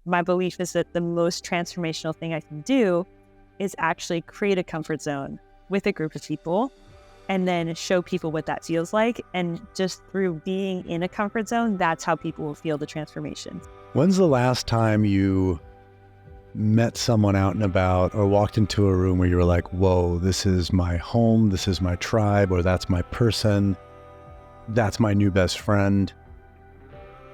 my belief is that the most transformational thing I can do is actually create a comfort zone with a group of people and then show people what that feels like. And just through being in a comfort zone, that's how people will feel the transformation. When's the last time you met someone out and about or walked into a room where you were like, whoa, this is my home, this is my tribe, or that's my person, that's my new best friend?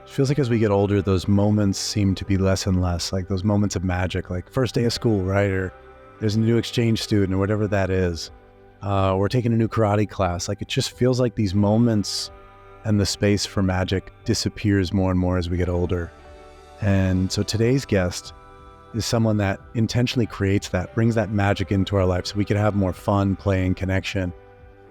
It feels like as we get older, those moments seem to be less and less, like those moments of magic, like first day of school, right? Or there's a new exchange student or whatever that is. We're taking a new karate class. Like it just feels like these moments and the space for magic disappears more and more as we get older. And so today's guest is someone that intentionally creates that, brings that magic into our life so we can have more fun, play, and connection.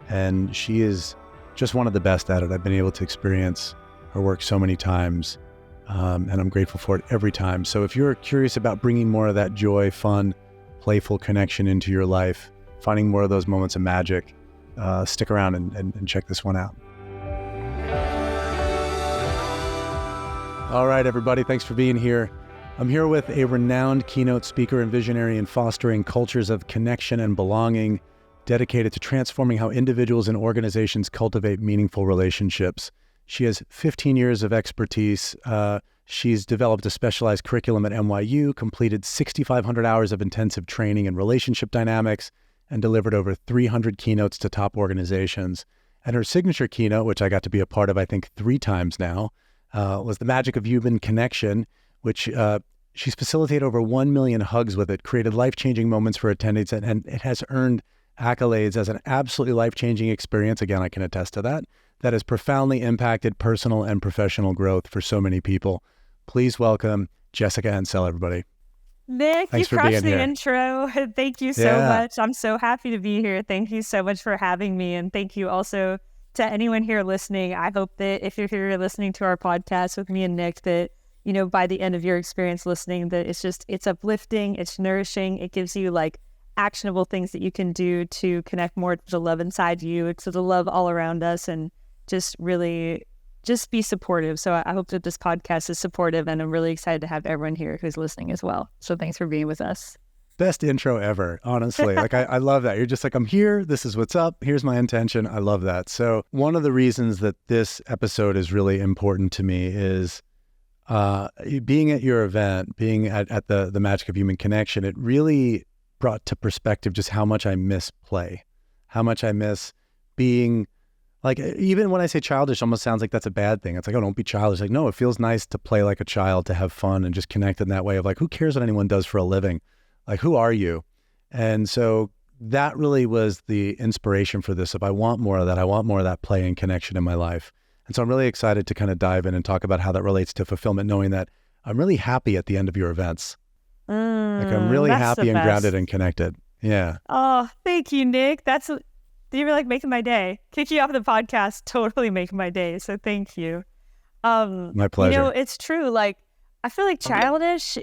And she is just one of the best at it. I've been able to experience her work so many times, and I'm grateful for it every time. So if you're curious about bringing more of that joy, fun, playful connection into your life, finding more of those moments of magic, stick around and check this one out. All right, everybody, thanks for being here. I'm here with a renowned keynote speaker and visionary in fostering cultures of connection and belonging, dedicated to transforming how individuals and organizations cultivate meaningful relationships. She has 15 years of expertise. She's developed a specialized curriculum at NYU, completed 6,500 hours of intensive training in relationship dynamics, and delivered over 300 keynotes to top organizations. And her signature keynote, which I got to be a part of, I think 3 times now, was The Magic of Human Connection, which she's facilitated over 1 million hugs with it, created life-changing moments for attendees, and it has earned accolades as an absolutely life-changing experience. Again, I can attest to that. That has profoundly impacted personal and professional growth for so many people. Please welcome Jessica Encell, everybody. Nick, Thanks you for being crushed the here. intro. Thank you so much. I'm so happy to be here. Thank you so much for having me. And thank you also to anyone here listening. I hope that if you're here listening to our podcast with me and Nick, that, you know, by the end of your experience listening, that it's uplifting, it's nourishing. It gives you like actionable things that you can do to connect more to the love inside you, to the love all around us, and just really just be supportive. So I hope that this podcast is supportive, and I'm really excited to have everyone here who's listening as well. So thanks for being with us. Best intro ever, honestly. Like I love that. You're just like, I'm here. This is what's up. Here's my intention. I love that. So one of the reasons that this episode is really important to me is being at your event, being at the Magic of Human Connection. It really brought to perspective just how much I miss play, how much I miss being. Like, even when I say childish, almost sounds like that's a bad thing. It's like, oh, don't be childish. Like, no, it feels nice to play like a child, to have fun and just connect in that way of like, who cares what anyone does for a living? Like, who are you? And so that really was the inspiration for this. If I want more of that, I want more of that play and connection in my life. And so I'm really excited to kind of dive in and talk about how that relates to fulfillment, knowing that I'm really happy at the end of your events. Like, I'm really happy and grounded and connected. Yeah. Oh, thank you, Nick. You were like making my day. Kicking you off the podcast, totally making my day. So thank you. My pleasure. You know, it's true. Like, I feel like childish,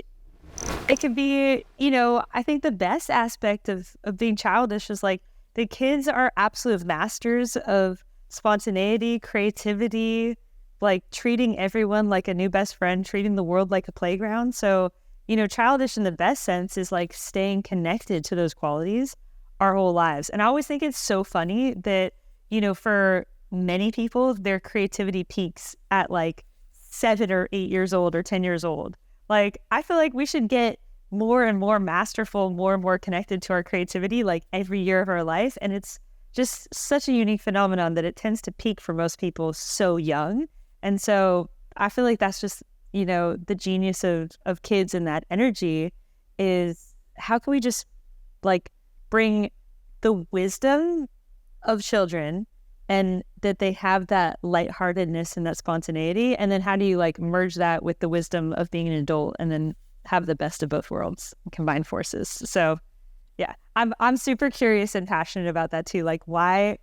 it can be, you know, I think the best aspect of being childish is like the kids are absolute masters of spontaneity, creativity, like treating everyone like a new best friend, treating the world like a playground. So, you know, childish in the best sense is like staying connected to those qualities our whole lives. And I always think it's so funny that, you know, for many people, their creativity peaks at like 7 or 8 years old or 10 years old. Like, I feel like we should get more and more masterful, more and more connected to our creativity, like every year of our life. And it's just such a unique phenomenon that it tends to peak for most people so young. And so I feel like that's just, you know, the genius of kids and that energy is how can we just like bring the wisdom of children and that they have that lightheartedness and that spontaneity. And then how do you like merge that with the wisdom of being an adult and then have the best of both worlds, combine forces. So yeah, I'm super curious and passionate about that too. Like why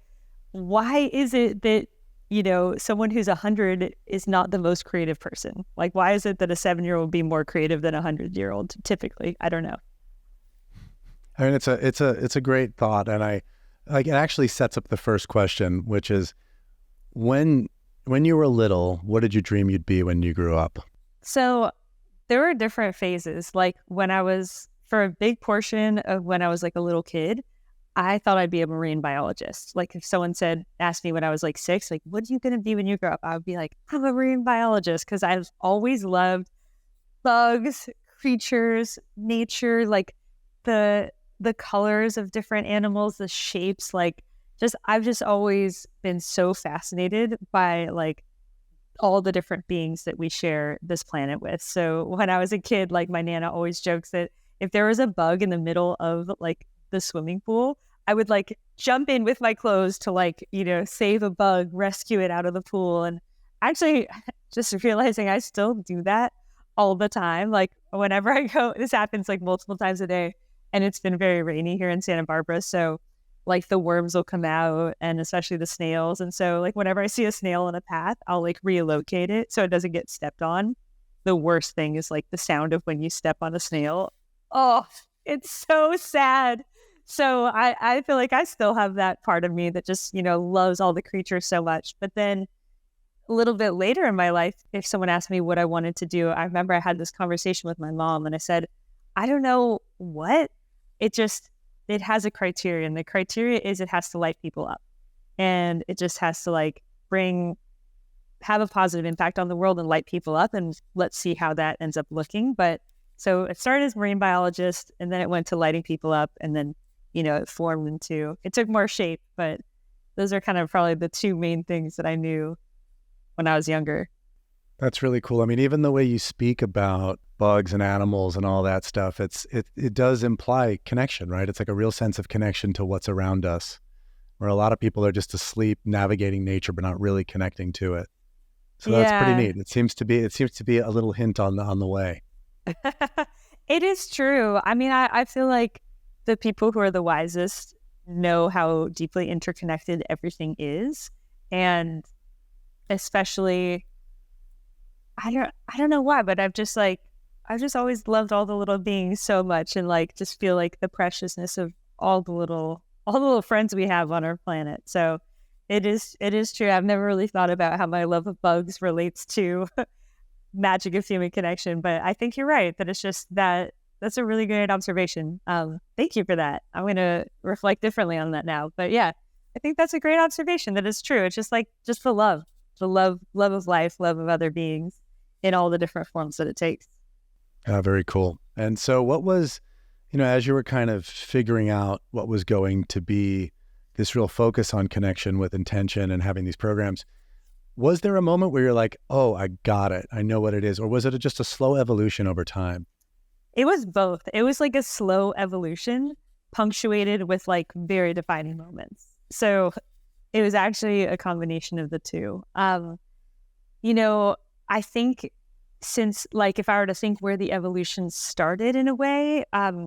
is it that, you know, someone who's 100 is not the most creative person? Like, why is it that a 7-year-old would be more creative than a 100-year-old typically? I don't know. I mean, it's a great thought, and I like it actually sets up the first question, which is when you were little, what did you dream you'd be when you grew up? So there were different phases. Like when I was, for a big portion of when I was like a little kid, I thought I'd be a marine biologist. Like if someone asked me when I was like 6, like, what are you going to be when you grow up? I would be like, I'm a marine biologist, because I've always loved bugs, creatures, nature, like the colors of different animals, the shapes, like I've just always been so fascinated by like all the different beings that we share this planet with. So when I was a kid, like my Nana always jokes that if there was a bug in the middle of like the swimming pool, I would like jump in with my clothes to like, save a bug, rescue it out of the pool. And actually just realizing I still do that all the time. Like whenever I go, this happens like multiple times a day, and it's been very rainy here in Santa Barbara. So like the worms will come out, and especially the snails. And so like whenever I see a snail in a path, I'll like relocate it so it doesn't get stepped on. The worst thing is like the sound of when you step on a snail. Oh, it's so sad. So I feel like I still have that part of me that just, loves all the creatures so much. But then a little bit later in my life, if someone asked me what I wanted to do, I remember I had this conversation with my mom and I said, I don't know what. It has a criterion. The criteria is it has to light people up, and it just has to like have a positive impact on the world and light people up. And let's see how that ends up looking. But so it started as marine biologist, and then it went to lighting people up, and then, it took more shape, but those are kind of probably the two main things that I knew when I was younger. That's really cool. I mean, even the way you speak about bugs and animals and all that stuff, it does imply connection, right? It's like a real sense of connection to what's around us, where a lot of people are just asleep navigating nature, but not really connecting to it. So that's pretty Yeah, neat. It seems to be a little hint on the way. it is true. I mean, I feel like the people who are the wisest know how deeply interconnected everything is. And especially, I don't know why, but I've just always loved all the little beings so much, and like just feel like the preciousness of all the little friends we have on our planet. So it is true. I've never really thought about how my love of bugs relates to magic of human connection, but I think you're right that it's just that's a really good observation. Thank you for that. I'm going to reflect differently on that now. But yeah, I think that's a great observation. That is true. It's just like the love of life, love of other beings in all the different forms that it takes. Very cool. And so what was, as you were kind of figuring out what was going to be this real focus on connection with intention and having these programs, was there a moment where you're like, oh, I got it, I know what it is? Or was it just a slow evolution over time? It was both. It was like a slow evolution punctuated with like very defining moments. So it was actually a combination of the two. I think since like if I were to think where the evolution started in a way,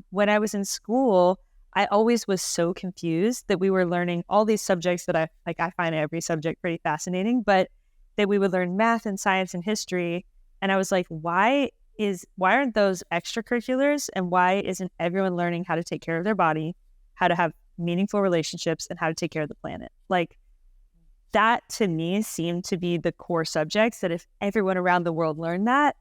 when I was in school, I always was so confused that we were learning all these subjects that I find every subject pretty fascinating, but that we would learn math and science and history. And I was like, why aren't those extracurriculars, and why isn't everyone learning how to take care of their body, how to have meaningful relationships, and how to take care of the planet? Like that to me seemed to be the core subjects that if everyone around the world learned that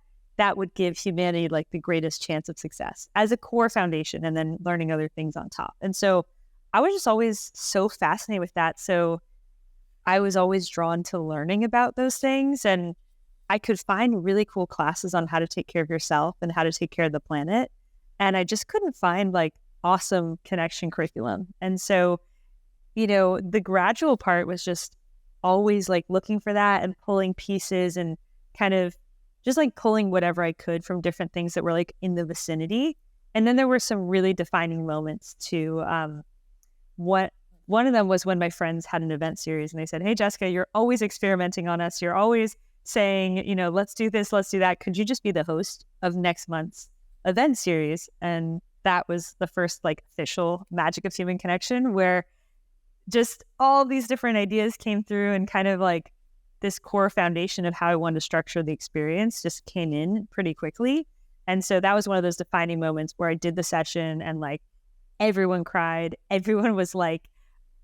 would give humanity like the greatest chance of success as a core foundation, and then learning other things on top. And so I was just always so fascinated with that. So I was always drawn to learning about those things, and I could find really cool classes on how to take care of yourself and how to take care of the planet. And I just couldn't find like awesome connection curriculum. And so, the gradual part was just always like looking for that and pulling pieces and kind of just like pulling whatever I could from different things that were like in the vicinity. And then there were some really defining moments too. One of them was when my friends had an event series and they said, "Hey, Jessica, you're always experimenting on us. You're always saying, let's do this, let's do that. Could you just be the host of next month's event series?" And that was the first like official Magic of Human Connection, where just all these different ideas came through, and kind of like this core foundation of how I wanted to structure the experience just came in pretty quickly. And so that was one of those defining moments where I did the session and like everyone cried. Everyone was like,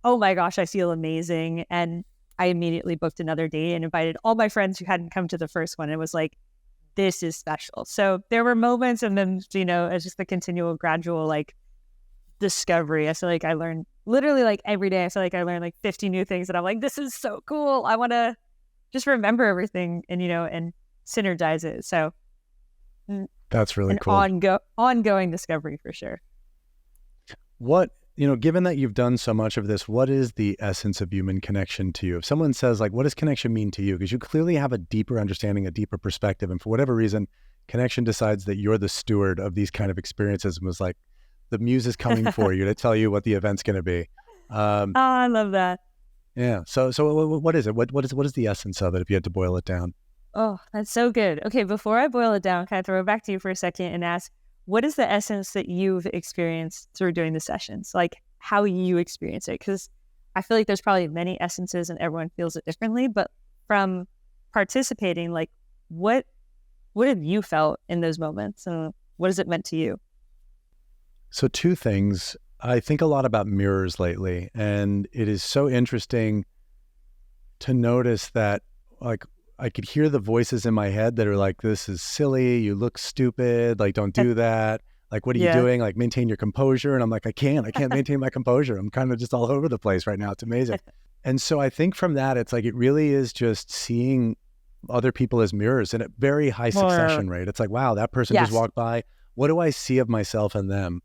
"Oh my gosh, I feel amazing." And I immediately booked another date and invited all my friends who hadn't come to the first one. It was like this is special. So there were moments, and then, it's just the continual gradual like discovery. I feel like I learned literally like every day. I feel like I learned like 50 new things that I'm like, this is so cool. I want to just remember everything and, and synergize it. So That's really an cool. ongoing discovery for sure. What, given that you've done so much of this, what is the essence of human connection to you? If someone says like, what does connection mean to you? Because you clearly have a deeper understanding, a deeper perspective. And for whatever reason, connection decides that you're the steward of these kind of experiences and was like, the muse is coming for you to tell you what the event's going to be. Oh, I love that. Yeah. So what is it? What is the essence of it if you had to boil it down? Oh, that's so good. Okay, before I boil it down, can I throw it back to you for a second and ask, what is the essence that you've experienced through doing the sessions? Like how you experience it? Because I feel like there's probably many essences and everyone feels it differently, but from participating, like what have you felt in those moments and what has it meant to you? So two things. I think a lot about mirrors lately, and it is so interesting to notice that like I could hear the voices in my head that are like, this is silly, you look stupid, like don't do that. Like, what are you Yeah. doing? Like maintain your composure. And I'm like, I can't maintain my composure. I'm kind of just all over the place right now. It's amazing. And so I think from that, it's like, it really is just seeing other people as mirrors in a very high succession rate. It's like, wow, that person just Yes. walked by. What do I see of myself in them?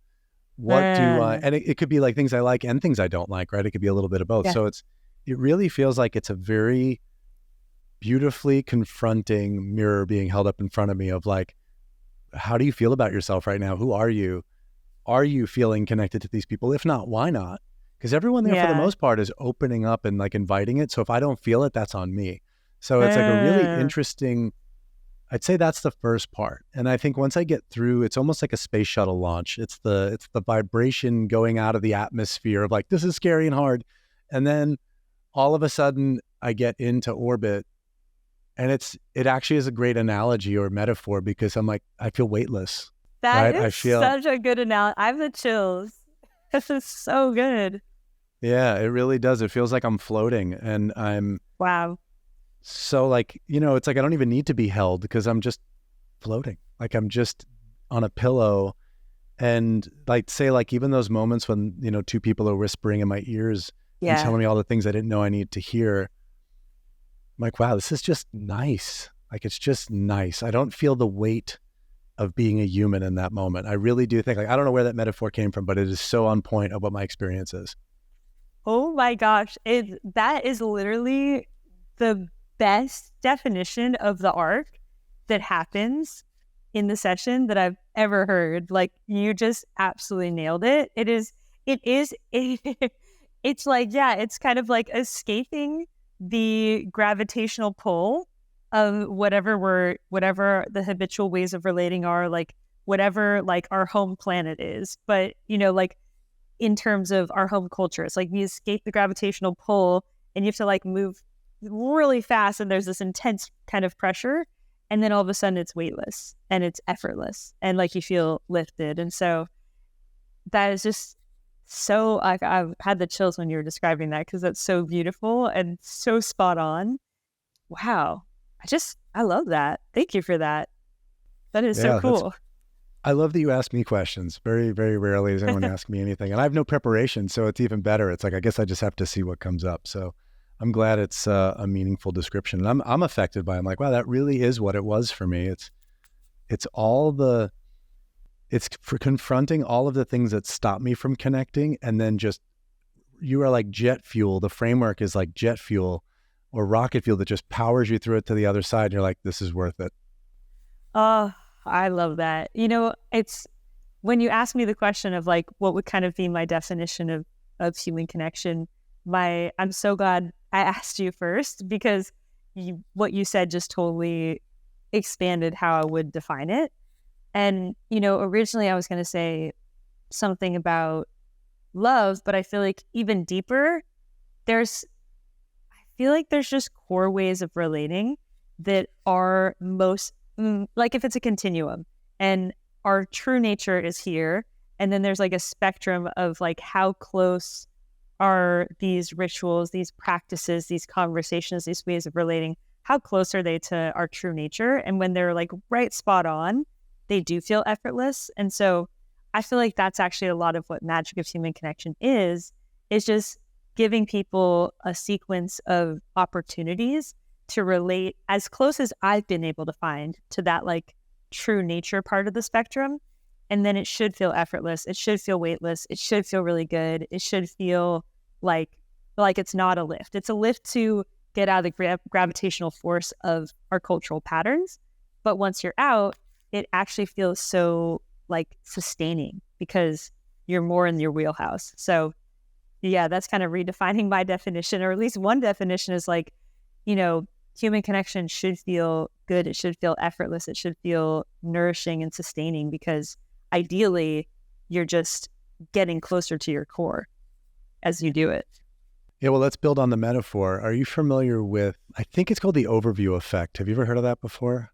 What do I, Mm. and it could be like things I like and things I don't like, right? It could be a little bit of both. Yeah. So it really feels like it's a very beautifully confronting mirror being held up in front of me of like, how do you feel about yourself right now? Who are you? Are you feeling connected to these people? If not, why not? Because everyone there for the Yeah. most part is opening up and like inviting it. So if I don't feel it, that's on me. So it's like a really Mm. interesting, I'd say that's the first part. And I think once I get through, it's almost like a space shuttle launch. It's the vibration going out of the atmosphere of like, this is scary and hard. And then all of a sudden I get into orbit. And it actually is a great analogy or metaphor because I'm like, I feel weightless, That right? I is feel, such a good analogy. I have the chills. This is so good. yeah, it really does. It feels like I'm floating and I'm Wow. so like, it's like, I don't even need to be held because I'm just floating. Like I'm just on a pillow. And like, say like, even those moments when, two people are whispering in my ears and Yeah. telling me all the things I didn't know I need to hear. I'm like, wow, this is just nice. Like, it's just nice. I don't feel the weight of being a human in that moment. I really do think, like, I don't know where that metaphor came from, but it is so on point of what my experience is. Oh my gosh. That is literally the best definition of the arc that happens in the session that I've ever heard. Like you just absolutely nailed it. It's like, yeah, it's kind of like escaping the gravitational pull of whatever the habitual ways of relating are, like whatever like our home planet is. But, like in terms of our home culture, it's like we escape the gravitational pull and you have to like move really fast and there's this intense kind of pressure. And then all of a sudden it's weightless and it's effortless and like you feel lifted. And so that is just so like I've had the chills when you were describing that because that's so beautiful and so spot on. Wow. I love that. Thank you for that. That is so Yeah, cool. I love that you ask me questions. Very, very rarely does anyone ask me anything. And I have no preparation, so it's even better. It's like, I guess I just have to see what comes up. So I'm glad it's a meaningful description. And I'm affected by it. I'm like, wow, that really is what it was for me. It's for confronting all of the things that stop me from connecting. And then just, you are like jet fuel. The framework is like jet fuel or rocket fuel that just powers you through it to the other side. And you're like, this is worth it. Oh, I love that. It's when you ask me the question of like, what would kind of be my definition of human connection, I'm so glad I asked you first because what you said just totally expanded how I would define it. And, originally I was going to say something about love, but I feel like even deeper, I feel like there's just core ways of relating that are most, like if it's a continuum and our true nature is here, and then there's like a spectrum of like how close are these rituals, these practices, these conversations, these ways of relating, how close are they to our true nature? And when they're like right spot on, they do feel effortless. And so I feel like that's actually a lot of what magic of human connection is just giving people a sequence of opportunities to relate as close as I've been able to find to that like true nature part of the spectrum. And then it should feel effortless. It should feel weightless. It should feel really good. It should feel like it's not a lift. It's a lift to get out of the gravitational force of our cultural patterns. But once you're out, it actually feels so like sustaining because you're more in your wheelhouse. So yeah, that's kind of redefining my definition, or at least one definition is like, human connection should feel good. It should feel effortless. It should feel nourishing and sustaining because ideally you're just getting closer to your core as you do it. Yeah, well, let's build on the metaphor. Are you familiar with, I think it's called the overview effect. Have you ever heard of that before?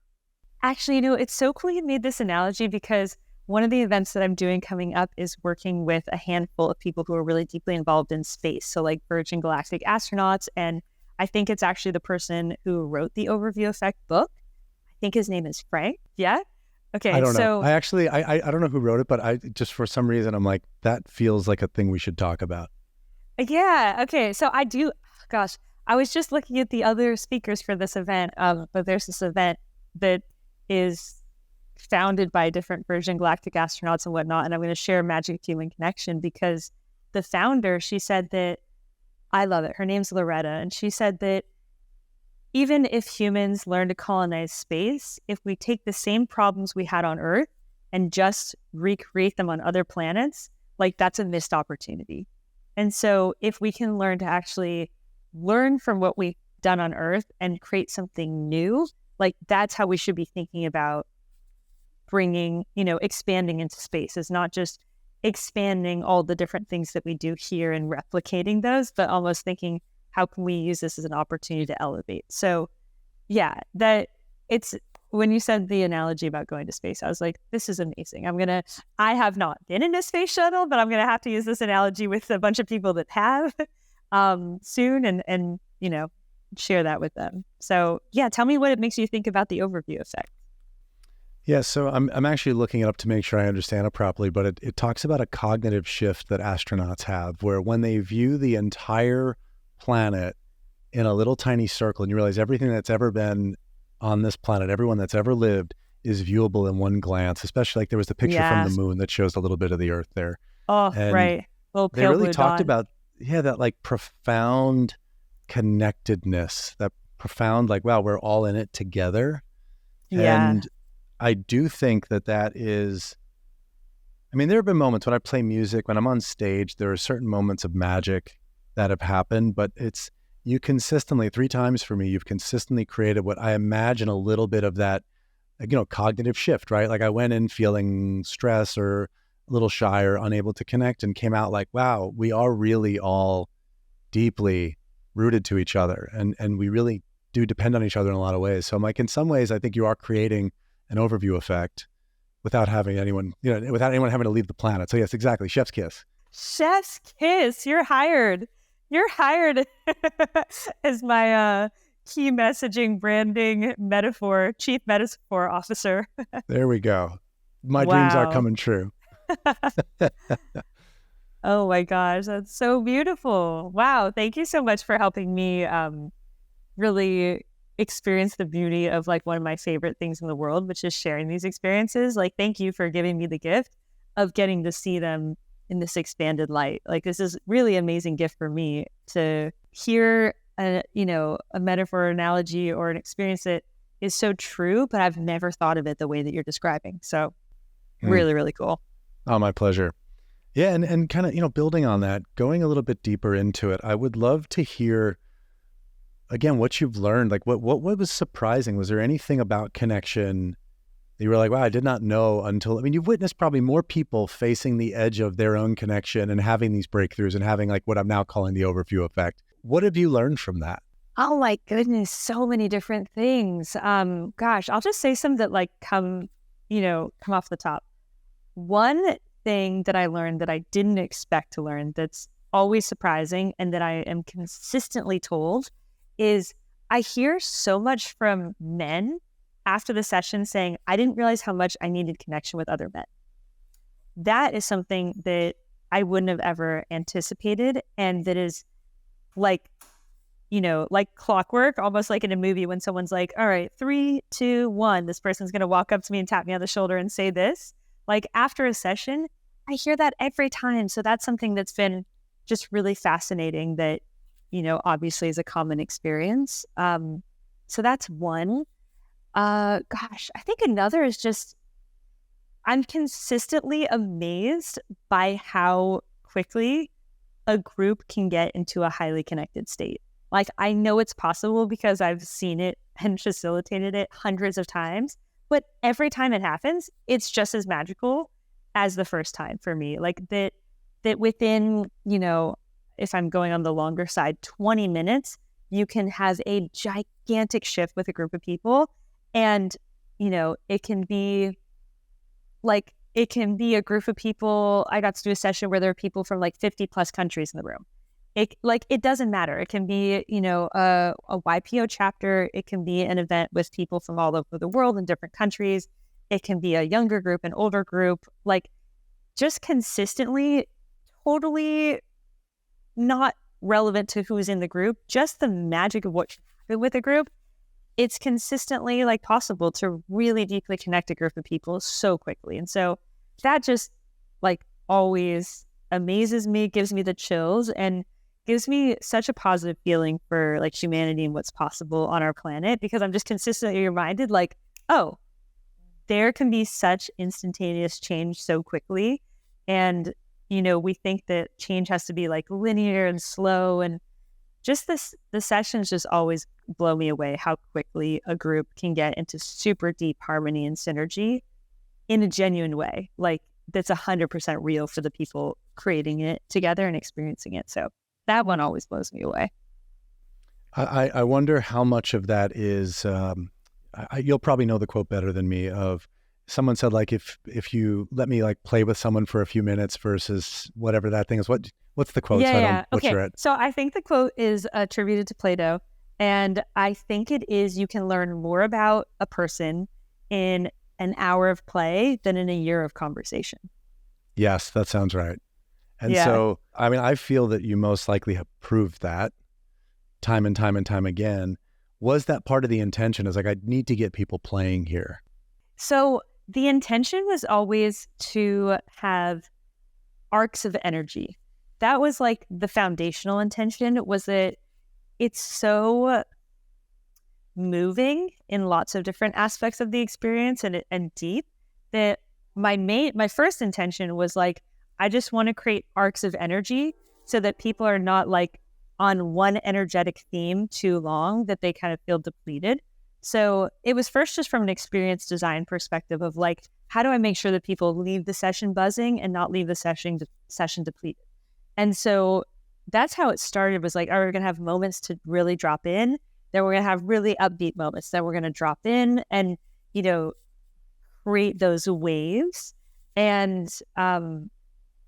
Actually, it's so cool you made this analogy because one of the events that I'm doing coming up is working with a handful of people who are really deeply involved in space. So like Virgin Galactic astronauts. And I think it's actually the person who wrote the overview effect book. I think his name is Frank. Yeah. Okay. I don't know. I don't know who wrote it, but I just, for some reason, I'm like, that feels like a thing we should talk about. Yeah. Okay. So I was just looking at the other speakers for this event, but there's this event that is founded by different Virgin Galactic astronauts and whatnot. And I'm going to share Magic Human Connection because the founder, she said that, I love it. Her name's Loretta. And she said that even if humans learn to colonize space, if we take the same problems we had on Earth and just recreate them on other planets, like that's a missed opportunity. And so if we can learn to actually learn from what we've done on Earth and create something new, like that's how we should be thinking about bringing, expanding into space. Is not just expanding all the different things that we do here and replicating those, but almost thinking, how can we use this as an opportunity to elevate? So yeah, that it's, when you said the analogy about going to space, I was like, this is amazing. I have not been in a space shuttle, but I'm going to have to use this analogy with a bunch of people that have soon and share that with them. So yeah, tell me what it makes you think about the overview effect. Yeah, so I'm actually looking it up to make sure I understand it properly, but it talks about a cognitive shift that astronauts have where when they view the entire planet in a little tiny circle and you realize everything that's ever been on this planet, everyone that's ever lived is viewable in one glance, especially like there was the picture from the moon that shows a little bit of the Earth there. Oh, and right. Little pale they really blue talked dot. about, that like profound connectedness, that profound like, wow, we're all in it together. Yeah. And I do think that is, there have been moments when I play music, when I'm on stage, there are certain moments of magic that have happened, but you consistently, 3 times for me, you've consistently created what I imagine a little bit of that, cognitive shift, right? Like I went in feeling stress or a little shy or unable to connect and came out like, wow, we are really all deeply rooted to each other. And we really do depend on each other in a lot of ways. So I'm like, in some ways, I think you are creating an overview effect without having anyone, without anyone having to leave the planet. So yes, exactly. Chef's kiss. Chef's kiss. You're hired. You're hired as my key messaging, branding, chief metaphor officer. There we go. My dreams are coming true. Oh my gosh, that's so beautiful. Wow. Thank you so much for helping me really experience the beauty of like one of my favorite things in the world, which is sharing these experiences. Like, thank you for giving me the gift of getting to see them in this expanded light. Like, this is really amazing gift for me to hear a metaphor, analogy, or an experience that is so true, but I've never thought of it the way that you're describing. So really, really cool. Oh, my pleasure. Yeah. And kind of, building on that, going a little bit deeper into it, I would love to hear again, what you've learned, like what was surprising? Was there anything about connection that you were like, wow, I did not know until, you've witnessed probably more people facing the edge of their own connection and having these breakthroughs and having like what I'm now calling the overview effect. What have you learned from that? Oh my goodness, so many different things. Gosh, I'll just say some that like come off the top. One thing that I learned that I didn't expect to learn that's always surprising and that I am consistently told is I hear so much from men after the session saying, I didn't realize how much I needed connection with other men. That is something that I wouldn't have ever anticipated. And that is like, like clockwork, almost like in a movie when someone's like, all right, 3, 2, 1, this person's going to walk up to me and tap me on the shoulder and say this. Like after a session, I hear that every time. So that's something that's been just really fascinating that, obviously is a common experience. So that's one. Gosh, I think another is just, I'm consistently amazed by how quickly a group can get into a highly connected state. Like, I know it's possible because I've seen it and facilitated it hundreds of times, but every time it happens, it's just as magical as the first time for me. Like that within, if I'm going on the longer side, 20 minutes, you can have a gigantic shift with a group of people. And, it can be a group of people. I got to do a session where there are people from like 50 plus countries in the room. It doesn't matter. It can be, a YPO chapter. It can be an event with people from all over the world in different countries. It can be a younger group, an older group, like just consistently, totally not relevant to who's in the group, just the magic of what should happen with a group. It's consistently like possible to really deeply connect a group of people so quickly. And so that just like always amazes me, gives me the chills, and gives me such a positive feeling for like humanity and what's possible on our planet, because I'm just consistently reminded like, oh, there can be such instantaneous change so quickly. And, we think that change has to be like linear and slow, and just the sessions just always blow me away how quickly a group can get into super deep harmony and synergy in a genuine way. Like that's 100% real for the people creating it together and experiencing it. So that one always blows me away. I wonder how much of that is, you'll probably know the quote better than me, of someone said like, if you let me like play with someone for a few minutes versus whatever that thing is. What's the quote? So I don't butcher it. So I think the quote is attributed to Plato. And I think it is, you can learn more about a person in an hour of play than in a year of conversation. Yes, that sounds right. And so, I mean, I feel that you most likely have proved that time and time and time again. Was that part of the intention? Is like, I need to get people playing here. So the intention was always to have arcs of energy. That was like the foundational intention, was that it's so moving in lots of different aspects of the experience and deep, that my first intention was like, I just want to create arcs of energy so that people are not like on one energetic theme too long, that they kind of feel depleted. So it was first just from an experience design perspective of like, how do I make sure that people leave the session buzzing and not leave the session depleted? And so that's how it started, was like, oh, we're going to have moments to really drop in. Then we're going to have really upbeat moments. Then we're going to drop in and, create those waves. And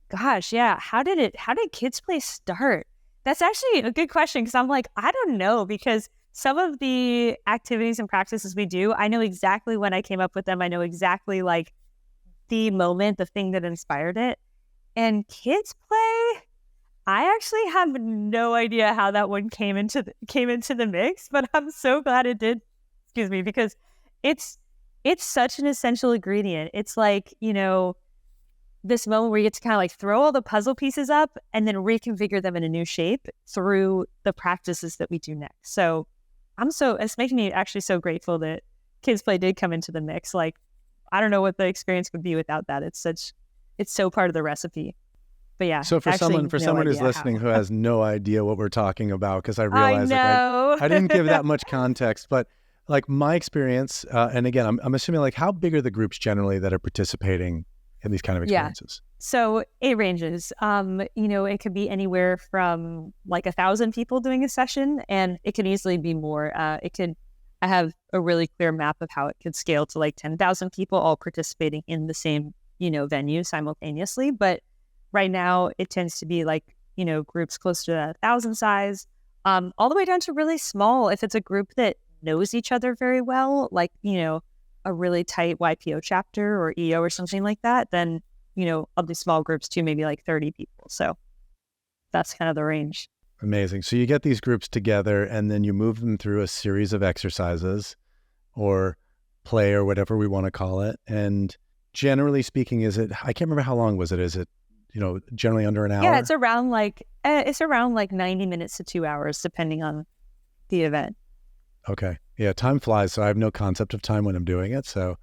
gosh, yeah. How did Kids Play start? That's actually a good question, because I'm like, I don't know, because some of the activities and practices we do, I know exactly when I came up with them. I know exactly like the moment, the thing that inspired it. And Kids Play, I actually have no idea how that one came into the mix, but I'm so glad it did. Excuse me, because it's such an essential ingredient. It's like, this moment where you get to kind of like throw all the puzzle pieces up and then reconfigure them in a new shape through the practices that we do next. So it's making me actually so grateful that Kids Play did come into the mix. Like, I don't know what the experience would be without that. It's so part of the recipe. But yeah. So for someone who's listening who has no idea what we're talking about, because I realize like I didn't give that much context, but like my experience, and again, I'm assuming like, how big are the groups generally that are participating in these kind of experiences? Yeah. So it ranges. It could be anywhere from like 1,000 people doing a session, and it could easily be more. I have a really clear map of how it could scale to like 10,000 people all participating in the same, venue simultaneously. But right now it tends to be like, groups close to 1,000 size, all the way down to really small. If it's a group that knows each other very well, like, a really tight YPO chapter or EO or something like that, then, I'll do small groups too, maybe like 30 people. So that's kind of the range. Amazing. So you get these groups together and then you move them through a series of exercises or play or whatever we want to call it. And generally speaking, I can't remember how long was it? Is it, generally under an hour? Yeah, it's around like 90 minutes to 2 hours, depending on the event. Okay. Yeah. Time flies. So I have no concept of time when I'm doing it. So,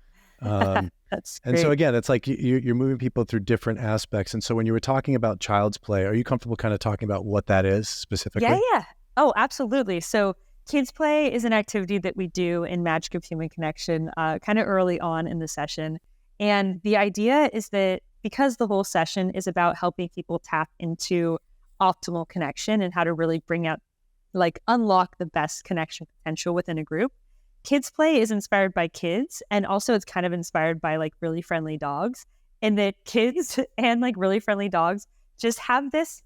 That's and so great. again, it's like you're moving people through different aspects. And so when you were talking about child's play, are you comfortable kind of talking about what that is Yeah, specifically? yeah. Oh, absolutely. So kids play is an activity that we do in Magic of Human Connection kind of early on in the session. And the idea is that because the whole session is about helping people tap into optimal connection and how to really bring out, like, unlock the best connection potential within a group, kids play is inspired by kids. And also it's kind of inspired by like really friendly dogs. And that kids and like really friendly dogs just have this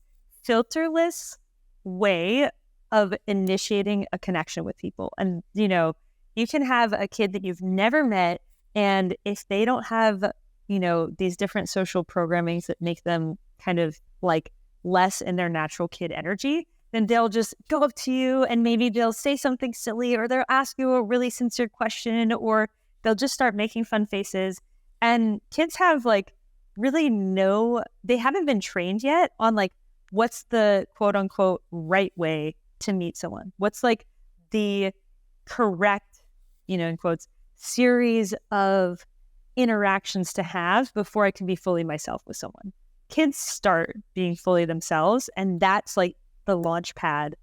filterless way of initiating a connection with people. And, you can have a kid that you've never met, and if they don't have, these different social programmings that make them kind of like less in their natural kid energy, then they'll just go up to you and maybe they'll say something silly, or they'll ask you a really sincere question, or they'll just start making fun faces. And kids have like they haven't been trained yet on like what's the quote unquote right way to meet someone. What's like the correct, in quotes, series of interactions to have before I can be fully myself with someone. Kids start being fully themselves, and that's like the launch pad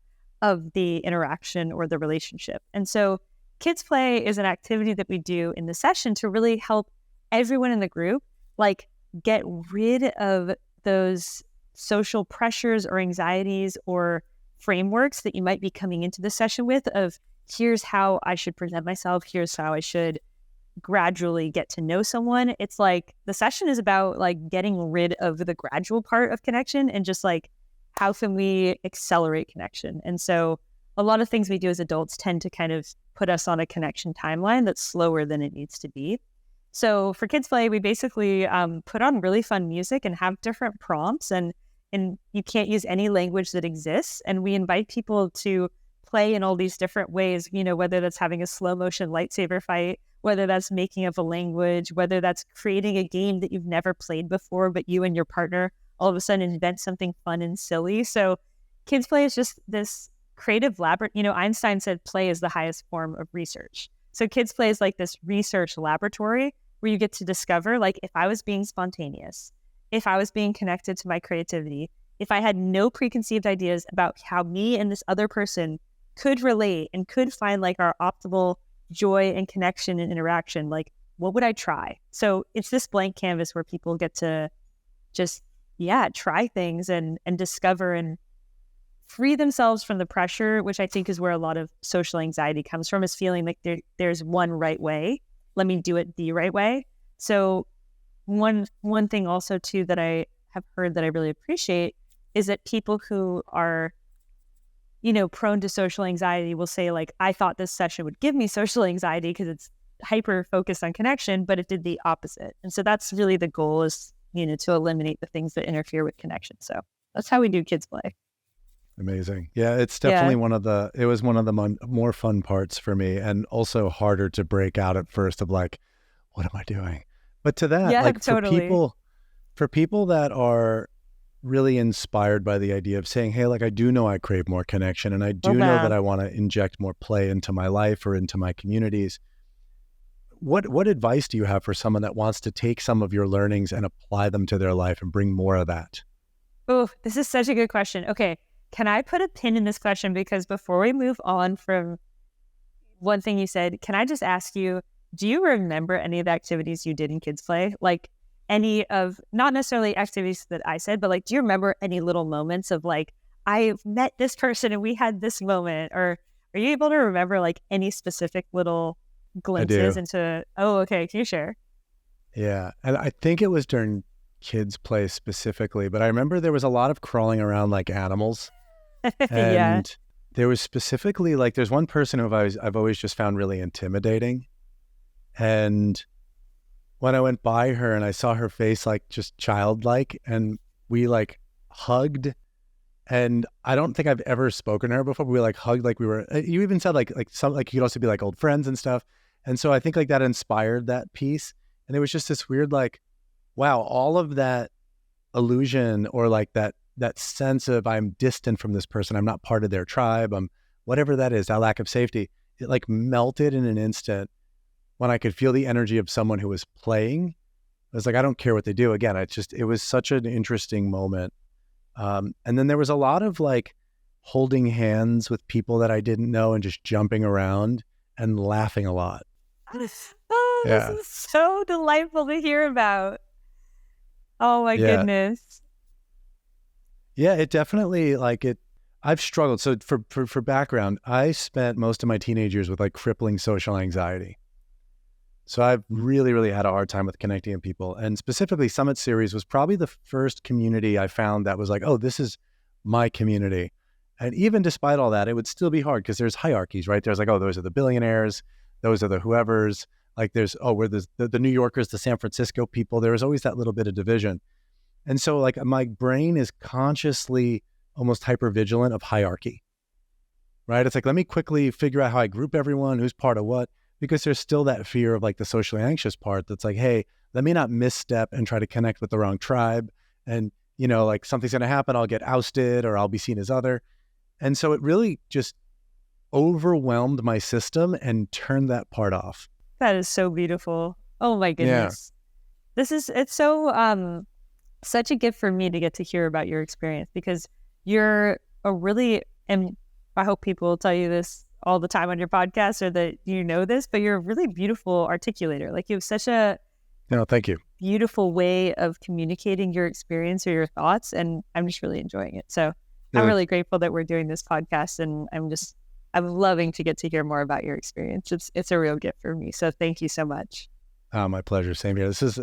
of the interaction or the relationship. And so kids play is an activity that we do in the session to really help everyone in the group like get rid of those social pressures or anxieties or frameworks that you might be coming into the session with of here's how I should present myself, here's how I should gradually get to know someone. It's like the session is about like getting rid of the gradual part of connection and just like how can we accelerate connection. And so a lot of things we do as adults tend to kind of put us on a connection timeline that's slower than it needs to be. So for kids play, we basically put on really fun music and have different prompts, and you can't use any language that exists. And we invite people to play in all these different ways, whether that's having a slow motion lightsaber fight, whether that's making up a language, whether that's creating a game that you've never played before, but you and your partner all of a sudden invent something fun and silly. So kids play is just this creative laboratory. Einstein said play is the highest form of research. So kids play is like this research laboratory where you get to discover, like, if I was being spontaneous, if I was being connected to my creativity, if I had no preconceived ideas about how me and this other person could relate and could find like our optimal joy and connection and interaction, like, what would I try? So it's this blank canvas where people get to just, try things and discover and free themselves from the pressure, which I think is where a lot of social anxiety comes from, is feeling like there's one right way. Let me do it the right way. So one thing also too that I have heard that I really appreciate is that people who are, prone to social anxiety will say like, I thought this session would give me social anxiety because it's hyper focused on connection, but it did the opposite. And so that's really the goal, is, to eliminate the things that interfere with connection. So that's how we do kids play. Amazing. Yeah, it's Yeah. definitely it was one of the more fun parts for me, and also harder to break out at first of like, what am I doing? But to that, Yeah, like totally. for people that are really inspired by the idea of saying, hey, like, I do know I crave more connection, and I Oh, do know that man. I want to inject more play into my life or into my communities. What advice do you have for someone that wants to take some of your learnings and apply them to their life and bring more of that? Oh, this is such a good question. Okay. Can I put a pin in this question? Because before we move on from one thing you said, can I just ask you, do you remember any of the activities you did in kids play? Like any of, not necessarily activities that I said, but like, do you remember any little moments of like, I met this person and we had this moment? Or are you able to remember like any specific little I glimpses do. into, oh, okay. Can you share? Yeah. And I think it was during kids play specifically, but I remember there was a lot of crawling around like animals. Yeah. And there was specifically like, there's one person who I've always just found really intimidating. And when I went by her and I saw her face, like just childlike, and we like hugged, and I don't think I've ever spoken to her before, but we like hugged, like we were, you even said like some, like you could also be like old friends and stuff. And so I think like that inspired that piece. And it was just this weird, like, wow, all of that illusion, or like that sense of I'm distant from this person, I'm not part of their tribe, I'm whatever that is, that lack of safety, it like melted in an instant when I could feel the energy of someone who was playing. I was like, I don't care what they do. Again, it was such an interesting moment. And then there was a lot of like holding hands with people that I didn't know and just jumping around and laughing a lot. Oh, this Yeah. is so delightful to hear about. Oh my Yeah. goodness. Yeah, it definitely I've struggled. So for background, I spent most of my teenage years with like crippling social anxiety. So I've really, really had a hard time with connecting with people. And specifically Summit Series was probably the first community I found that was like, oh, this is my community. And even despite all that, it would still be hard because there's hierarchies, right? There's like, oh, those are the billionaires, those are the whoever's, like there's, oh, we're the New Yorkers, the San Francisco people. There was always that little bit of division. And so like my brain is consciously almost hypervigilant of hierarchy, right? It's like, let me quickly figure out how I group everyone, who's part of what, because there's still that fear of like the socially anxious part that's like, hey, let me not misstep and try to connect with the wrong tribe. And, you know, like something's going to happen, I'll get ousted or I'll be seen as other. And so it really just overwhelmed my system and turned that part off. That is so beautiful. Oh my Yeah. goodness. It's so such a gift for me to get to hear about your experience, because you're a really, and I hope people will tell you this all the time on your podcast, or that you know this, but you're a really beautiful articulator. Like you have such a No, thank you. beautiful way of communicating your experience or your thoughts, and I'm just really enjoying it. So I'm Yeah. really grateful that we're doing this podcast, and I'm loving to get to hear more about your experience. It's a real gift for me. So thank you so much. Oh, my pleasure. Same here. This is,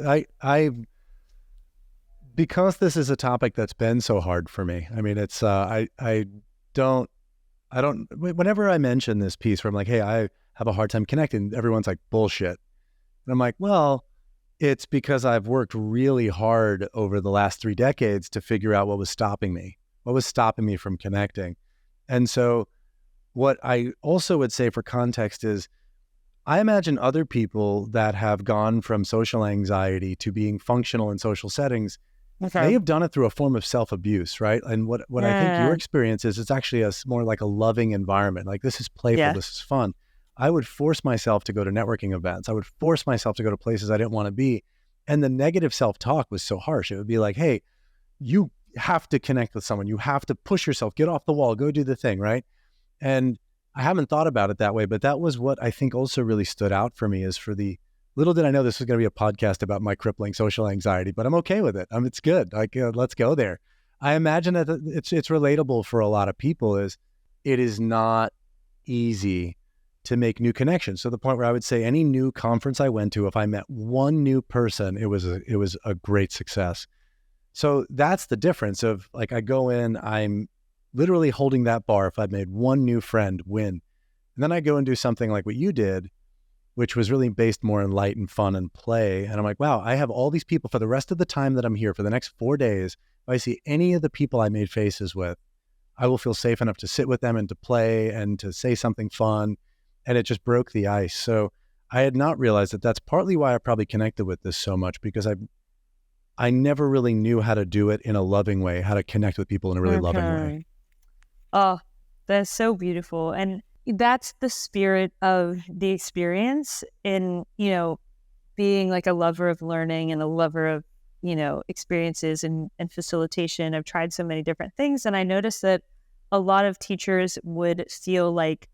because this is a topic that's been so hard for me. I mean, it's, don't, whenever I mention this piece where I'm like, hey, I have a hard time connecting, everyone's like, bullshit. And I'm like, well, it's because I've worked really hard over the last 3 decades to figure out what was stopping me from connecting. And so what I also would say for context is, I imagine other people that have gone from social anxiety to being functional in social settings, Okay. they have done it through a form of self-abuse, right? And what I think your experience is, it's actually more like a loving environment. Like, this is playful, Yeah. this is fun. I would force myself to go to networking events. I would force myself to go to places I didn't want to be. And the negative self-talk was so harsh. It would be like, hey, you have to connect with someone. You have to push yourself, get off the wall, go do the thing, right? And I haven't thought about it that way, but that was what I think also really stood out for me, is for the, little did I know this was going to be a podcast about my crippling social anxiety, but I'm okay with it. It's good. Like, let's go there. I imagine that it's relatable for a lot of people. Is it is not easy to make new connections. So the point where I would say any new conference I went to, if I met one new person, it was a great success. So that's the difference of like, I go in, I'm literally holding that bar. If I've made one new friend, win. And then I go and do something like what you did, which was really based more in light and fun and play. And I'm like, wow, I have all these people for the rest of the time that I'm here, for the next 4 days. If I see any of the people I made faces with, I will feel safe enough to sit with them and to play and to say something fun. And it just broke the ice. So I had not realized that that's partly why I probably connected with this so much, because I never really knew how to do it in a loving way, how to connect with people in a really loving way. Oh, that's so beautiful. And that's the spirit of the experience in, being like a lover of learning and a lover of, experiences and facilitation. I've tried so many different things. And I noticed that a lot of teachers would feel like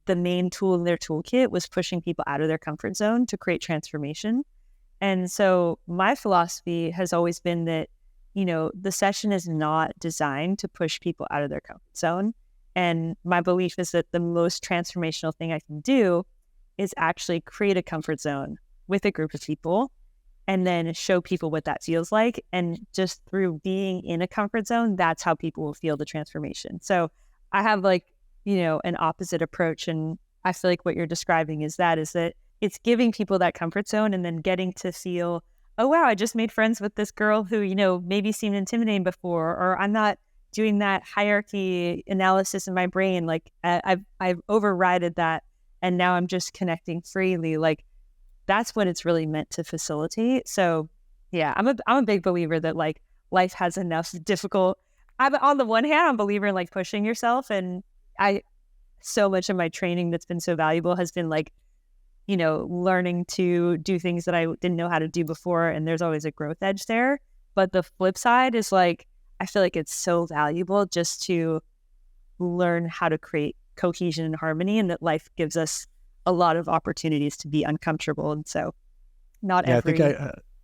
the main tool in their toolkit was pushing people out of their comfort zone to create transformation. And so my philosophy has always been that, the session is not designed to push people out of their comfort zone. And my belief is that the most transformational thing I can do is actually create a comfort zone with a group of people and then show people what that feels like. And just through being in a comfort zone, that's how people will feel the transformation. So I have like an opposite approach. And I feel like what you're describing is that it's giving people that comfort zone and then getting to feel, oh, wow, I just made friends with this girl who, maybe seemed intimidating before, or I'm not doing that hierarchy analysis in my brain. Like I've overridden that. And now I'm just connecting freely. Like that's what it's really meant to facilitate. So yeah, I'm a big believer that like life has enough difficult. I'm on the one hand, I'm a believer in like pushing yourself. And so much of my training that's been so valuable has been like, learning to do things that I didn't know how to do before. And there's always a growth edge there. But the flip side is like, I feel like it's so valuable just to learn how to create cohesion and harmony, and that life gives us a lot of opportunities to be uncomfortable. And so not every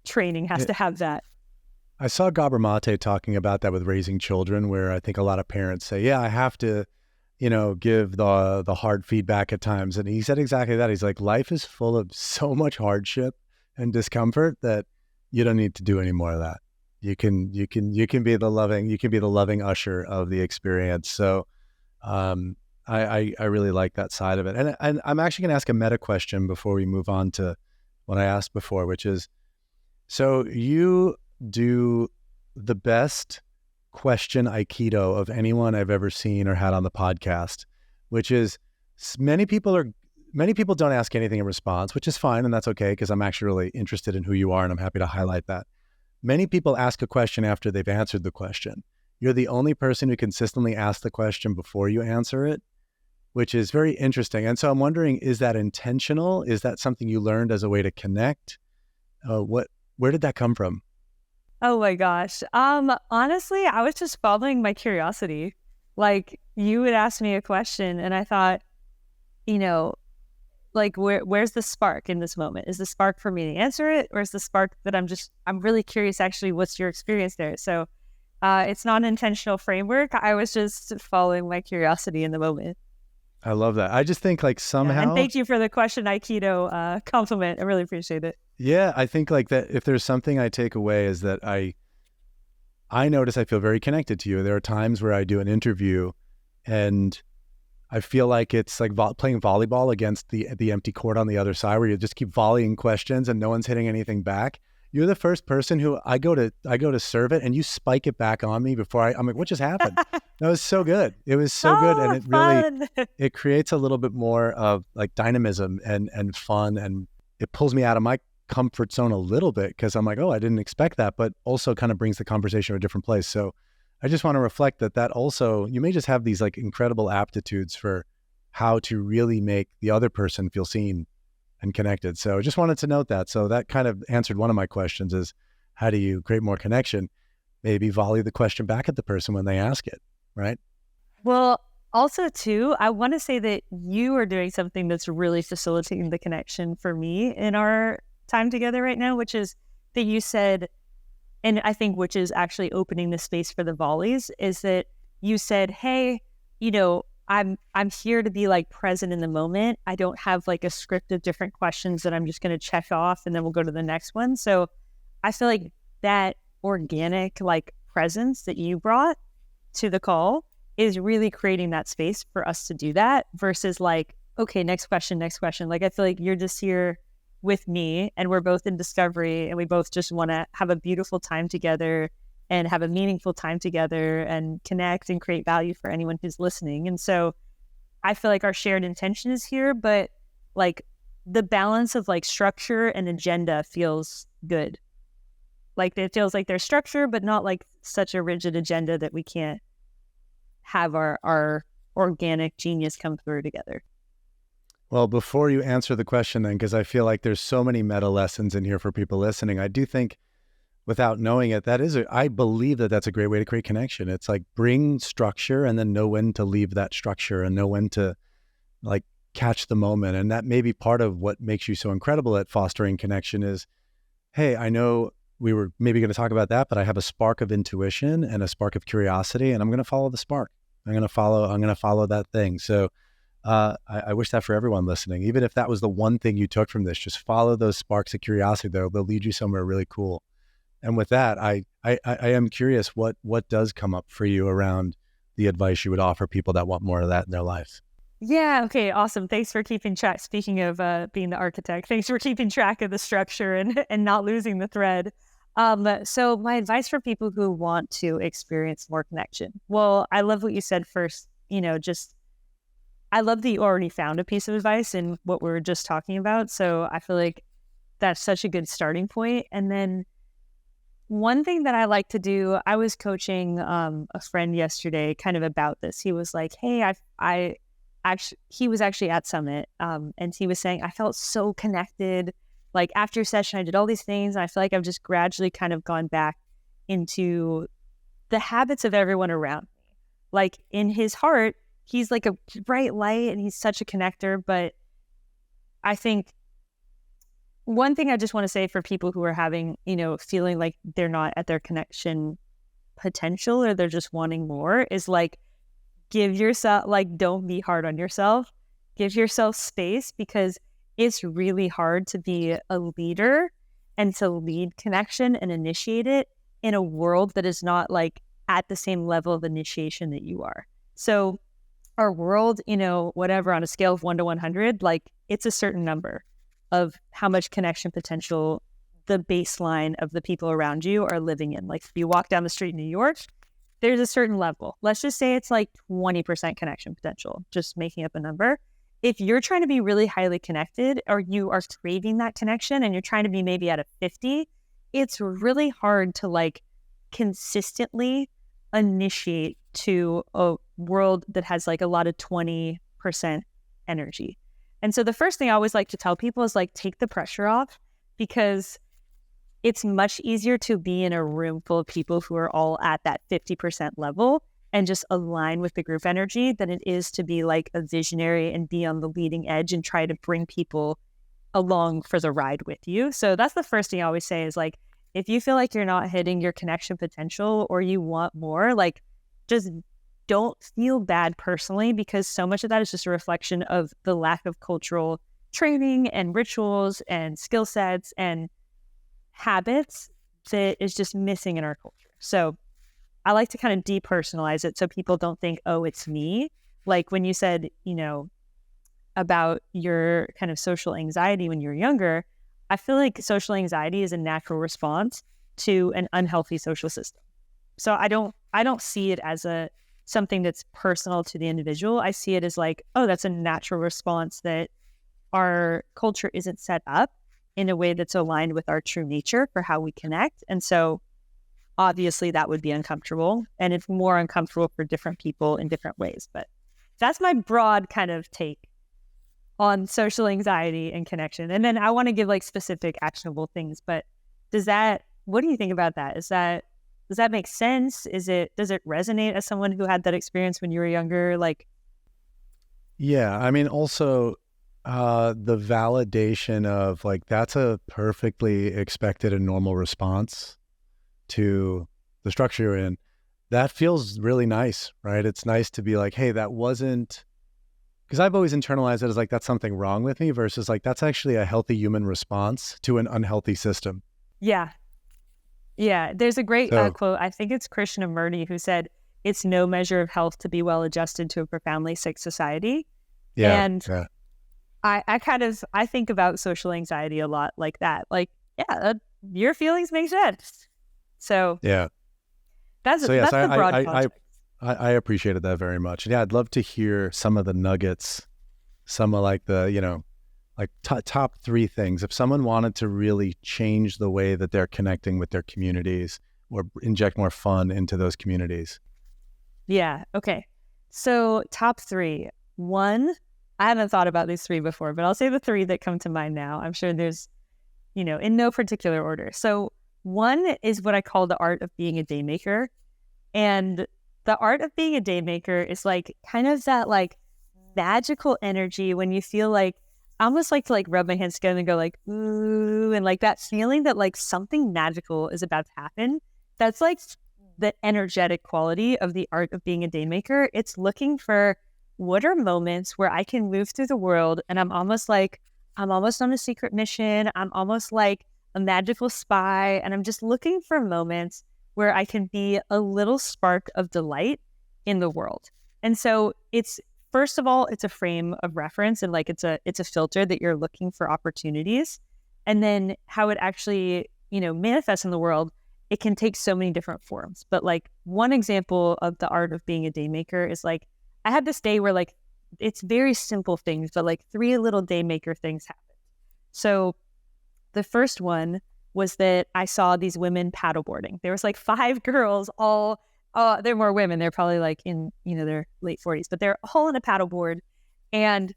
training has to have that. I saw Gabor Mate talking about that with raising children, where I think a lot of parents say, yeah, I have to, give the hard feedback at times. And he said exactly that. He's like, life is full of so much hardship and discomfort that you don't need to do any more of that. You can be the loving usher of the experience. So I really like that side of it. And I'm actually going to ask a meta question before we move on to what I asked before, which is, so you do the best question Aikido of anyone I've ever seen or had on the podcast, which is many people don't ask anything in response, which is fine. And that's okay, because I'm actually really interested in who you are and I'm happy to highlight that. Many people ask a question after they've answered the question. You're the only person who consistently asks the question before you answer it, which is very interesting. And so I'm wondering, is that intentional? Is that something you learned as a way to connect? Where did that come from? Oh my gosh. Honestly, I was just following my curiosity. Like you would ask me a question and I thought, like where's the spark in this moment? Is the spark for me to answer it, or is the spark that I'm really curious actually what's your experience there? So it's not an intentional framework. I was just following my curiosity in the moment. I love that. I just think like somehow. Yeah, and thank you for the question Aikido compliment. I really appreciate it. Yeah, I think like that if there's something I take away is that I notice I feel very connected to you. There are times where I do an interview and I feel like it's like playing volleyball against the empty court on the other side, where you just keep volleying questions and no one's hitting anything back. You're the first person who I go to serve it and you spike it back on me before I'm like, what just happened? That was so good. It was so good. And it fun. Really, it creates a little bit more of like dynamism and fun. And it pulls me out of my comfort zone a little bit, because I'm like, oh, I didn't expect that, but also kind of brings the conversation to a different place. So I just want to reflect that also, you may just have these like incredible aptitudes for how to really make the other person feel seen and connected. So I just wanted to note that. So that kind of answered one of my questions, is how do you create more connection? Maybe volley the question back at the person when they ask it, right? Well, also too, I want to say that you are doing something that's really facilitating the connection for me in our time together right now, which is that you said, and I think which is actually opening the space for the volleys, is that you said, hey, I'm here to be like present in the moment. I don't have like a script of different questions that I'm just going to check off and then we'll go to the next one. So I feel like that organic like presence that you brought to the call is really creating that space for us to do that, versus like, okay, next question. Like, I feel like you're just here with me and we're both in discovery and we both just want to have a beautiful time together and have a meaningful time together and connect and create value for anyone who's listening. And so I feel like our shared intention is here, but like the balance of like structure and agenda feels good. Like it feels like there's structure, but not like such a rigid agenda that we can't have our organic genius come through together. Well, before you answer the question then, because I feel like there's so many meta lessons in here for people listening, I do think, without knowing it, I believe that that's a great way to create connection. It's like bring structure and then know when to leave that structure and know when to like catch the moment. And that may be part of what makes you so incredible at fostering connection is, hey, I know we were maybe going to talk about that, but I have a spark of intuition and a spark of curiosity, and I'm going to follow the spark. I'm going to follow that thing. So I wish that for everyone listening, even if that was the one thing you took from this, just follow those sparks of curiosity. They'll lead you somewhere really cool. And with that, I am curious, what does come up for you around the advice you would offer people that want more of that in their life. Yeah. Okay. Awesome. Thanks for keeping track. Speaking of being the architect, thanks for keeping track of the structure and not losing the thread. So my advice for people who want to experience more connection. Well, I love what you said first. Just I love that you already found a piece of advice in what we were just talking about. So I feel like that's such a good starting point. And then one thing that I like to do, I was coaching a friend yesterday kind of about this. He was like, hey, I actually, he was actually at Summit and he was saying, I felt so connected. Like after session, I did all these things. And I feel like I've just gradually kind of gone back into the habits of everyone around me. Like in his heart, he's like a bright light and he's such a connector. But I think one thing I just want to say for people who are having, feeling like they're not at their connection potential or they're just wanting more is like, give yourself, like, don't be hard on yourself. Give yourself space because it's really hard to be a leader and to lead connection and initiate it in a world that is not like at the same level of initiation that you are. So our world, whatever on a scale of 1 to 100, like it's a certain number of how much connection potential the baseline of the people around you are living in. Like if you walk down the street in New York, there's a certain level. Let's just say it's like 20% connection potential, just making up a number. If you're trying to be really highly connected or you are craving that connection and you're trying to be maybe at a 50, it's really hard to like consistently initiate to a world that has like a lot of 20% energy. And so the first thing I always like to tell people is like, take the pressure off because it's much easier to be in a room full of people who are all at that 50% level and just align with the group energy than it is to be like a visionary and be on the leading edge and try to bring people along for the ride with you. So that's the first thing I always say is like, if you feel like you're not hitting your connection potential or you want more, like just don't feel bad personally because so much of that is just a reflection of the lack of cultural training and rituals and skill sets and habits that is just missing in our culture. So I like to kind of depersonalize it so people don't think, oh, it's me. Like when you said, about your kind of social anxiety when you were younger, I feel like social anxiety is a natural response to an unhealthy social system. So I don't see it as something that's personal to the individual. I see it as like, oh, that's a natural response that our culture isn't set up in a way that's aligned with our true nature for how we connect. And so obviously that would be uncomfortable and it's more uncomfortable for different people in different ways. But that's my broad kind of take on social anxiety and connection. And then I want to give like specific actionable things, but what do you think about that? Does that make sense? Does it resonate as someone who had that experience when you were younger? Like, yeah, I mean, also the validation of like, that's a perfectly expected and normal response to the structure you're in. That feels really nice, right? It's nice to be like, hey, that wasn't, because I've always internalized it as like, that's something wrong with me versus like, that's actually a healthy human response to an unhealthy system. Yeah. Yeah. There's a great quote. I think it's Krishnamurti who said, it's no measure of health to be well adjusted to a profoundly sick society. Yeah. And yeah. I think about social anxiety a lot like that. Like, yeah, your feelings make sense. So yeah, that's the broad context. I appreciated that very much. And yeah, I'd love to hear some of the nuggets, some of like the, like top 3 things. If someone wanted to really change the way that they're connecting with their communities or inject more fun into those communities. Yeah. Okay. So top 3. 1, I haven't thought about these 3 before, but I'll say the 3 that come to mind now. I'm sure there's, in no particular order. So 1 is what I call the art of being a day maker. And the art of being a day maker is like kind of that like magical energy when you feel like, I almost like to like rub my hands together and go like, ooh, and like that feeling that like something magical is about to happen. That's like the energetic quality of the art of being a day maker. It's looking for what are moments where I can move through the world and I'm almost on a secret mission. I'm almost like a magical spy. And I'm just looking for moments where I can be a little spark of delight in the world. And so it's, first of all, it's a frame of reference, and like it's a filter that you're looking for opportunities. And then how it actually, manifests in the world, it can take so many different forms. But like one example of the art of being a day maker is like, I had this day where like, it's very simple things, but like 3 little day maker things happened. So the first one was that I saw these women paddleboarding. There was like 5 girls, all, they're more women. They're probably like in, their late 40s, but they're all in a paddleboard. And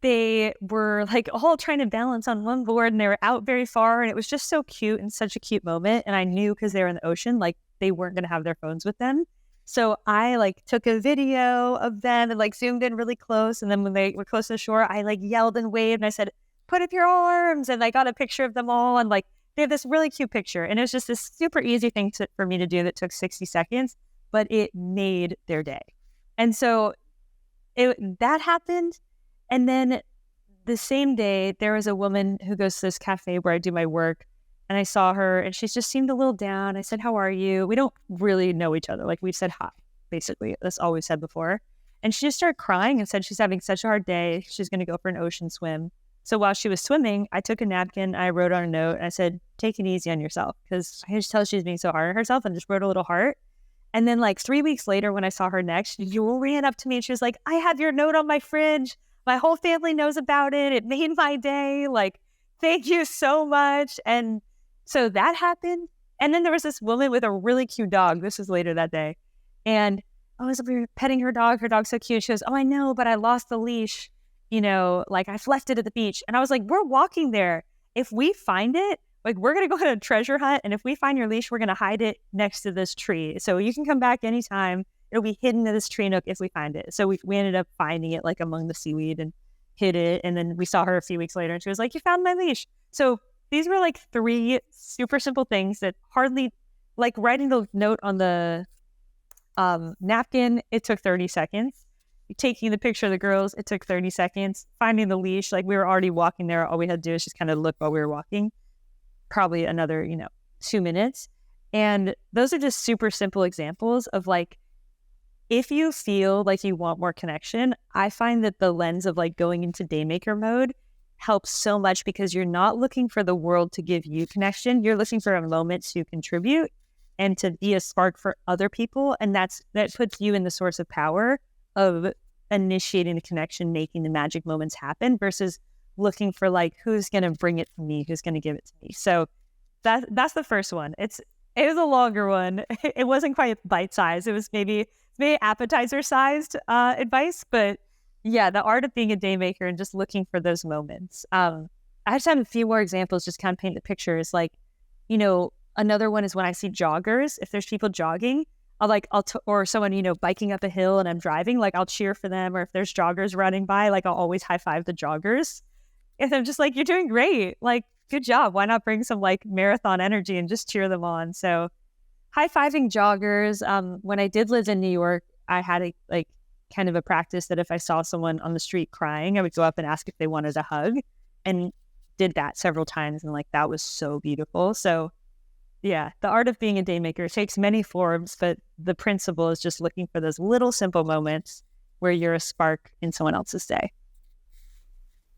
they were like all trying to balance on one board, and they were out very far. And it was just so cute and such a cute moment. And I knew, because they were in the ocean, like they weren't going to have their phones with them. So I like took a video of them and like zoomed in really close. And then when they were close to the shore, I like yelled and waved and I said, "Put up your arms." And I got a picture of them all. And like, they have this really cute picture. And it was just this super easy thing for me to do that took 60 seconds, but it made their day. And so that happened. And then the same day, there was a woman who goes to this cafe where I do my work, and I saw her, and she just seemed a little down. I said, "How are you?" We don't really know each other. Like, we've said hi, basically. That's all we've said before. And she just started crying and said she's having such a hard day. She's going to go for an ocean swim. So while she was swimming, I took a napkin, I wrote on a note, and I said, "Take it easy on yourself," because I could just tell she's being so hard on herself, and just wrote a little heart. And then like 3 weeks later, when I saw her next, she ran up to me and she was like, "I have your note on my fridge. My whole family knows about it. It made my day. Like, thank you so much." And so that happened. And then there was this woman with a really cute dog. This was later that day. And I was petting her dog. Her dog's so cute. She goes, "Oh, I know, but I lost the leash. Like I've left it at the beach." And I was like, "We're walking there. If we find it, like we're going to go on a treasure hunt. And if we find your leash, we're going to hide it next to this tree. So you can come back anytime. It'll be hidden in this tree nook if we find it." So we ended up finding it like among the seaweed and hid it. And then we saw her a few weeks later and she was like, "You found my leash." So these were like 3 super simple things that hardly, like writing the note on the napkin, it took 30 seconds. Taking the picture of the girls, it took 30 seconds. Finding the leash, like we were already walking there. All we had to do is just kind of look while we were walking. Probably another, 2 minutes. And those are just super simple examples of like, if you feel like you want more connection, I find that the lens of like going into daymaker mode helps so much, because you're not looking for the world to give you connection. You're looking for a moment to contribute and to be a spark for other people. And that puts you in the source of power of initiating the connection, making the magic moments happen, versus looking for like, who's going to bring it to me? Who's going to give it to me? So that's the first one. It was a longer one. It wasn't quite bite-sized. It was maybe appetizer-sized advice, but yeah, the art of being a day maker and just looking for those moments. I just have a few more examples, just kind of paint the picture. Is like, another one is when I see joggers. If there's people jogging, or someone, biking up a hill and I'm driving, like I'll cheer for them. Or if there's joggers running by, like I'll always high five the joggers. And I'm just like, "You're doing great. Like, good job. Why not bring some like marathon energy and just cheer them on?" So high-fiving joggers. When I did live in New York, I had a kind of a practice that if I saw someone on the street crying, I would go up and ask if they wanted a hug, and did that several times. And like, that was so beautiful. So yeah, the art of being a day maker takes many forms, but the principle is just looking for those little simple moments where you're a spark in someone else's day.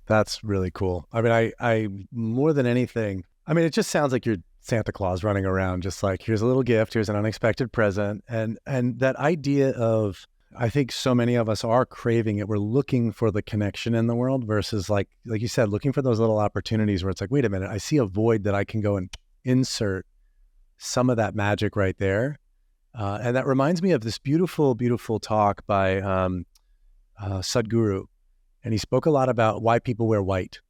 That's really cool. I mean, I more than anything, I mean, it just sounds like you're Santa Claus running around, just like, here's a little gift, here's an unexpected present. And that idea of, I think so many of us are craving it. We're looking for the connection in the world versus like you said, looking for those little opportunities where it's like, wait a minute, I see a void that I can go and insert some of that magic right there. And that reminds me of this beautiful, beautiful talk by Sadhguru. And he spoke a lot about why people wear white.